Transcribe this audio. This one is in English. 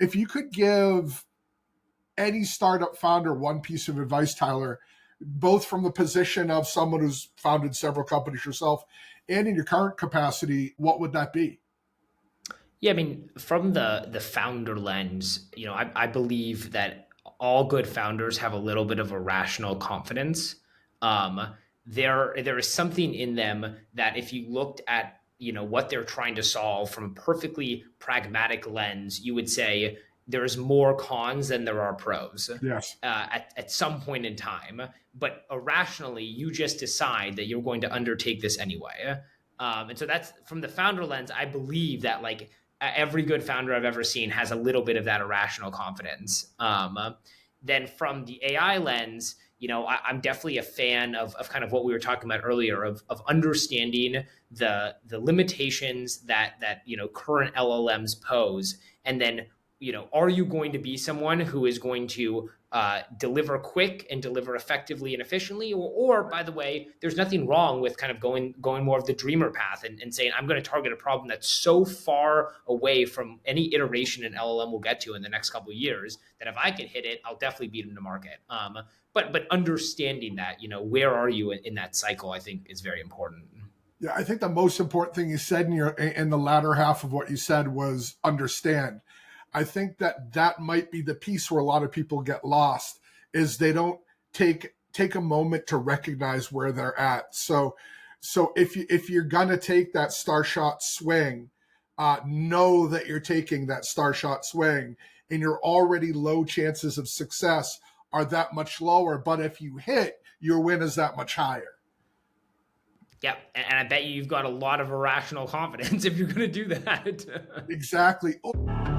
if you could give any startup founder one piece of advice, Tyler, both from the position of someone who's founded several companies yourself and in your current capacity, what would that be? Yeah, I mean, from the founder lens, I believe that all good founders have a little bit of a rational confidence. There is something in them that if you looked at what they're trying to solve from a perfectly pragmatic lens, you would say there's more cons than there are pros Yes. at some point in time. But irrationally, you just decide that you're going to undertake this anyway. And so that's from the founder lens. I believe that like every good founder I've ever seen has a little bit of that irrational confidence. Then from the AI lens, I'm definitely a fan of kind of what we were talking about earlier of understanding the limitations that current LLMs pose, and then are you going to be someone who is going to deliver quick and deliver effectively and efficiently, or by the way, there's nothing wrong with kind of going more of the dreamer path and saying I'm going to target a problem that's so far away from any iteration an LLM will get to in the next couple of years that if I can hit it, I'll definitely beat them to market. But understanding that, where are you in that cycle, I think is very important. Yeah, I think the most important thing you said in the latter half of what you said was understand. I think that might be the piece where a lot of people get lost is they don't take a moment to recognize where they're at. So if you're gonna take that star shot swing, know that you're taking that star shot swing, and your already low chances of success are that much lower. But if you hit, your win is that much higher. Yeah, and I bet you've got a lot of irrational confidence if you're going to do that. Exactly. Oh.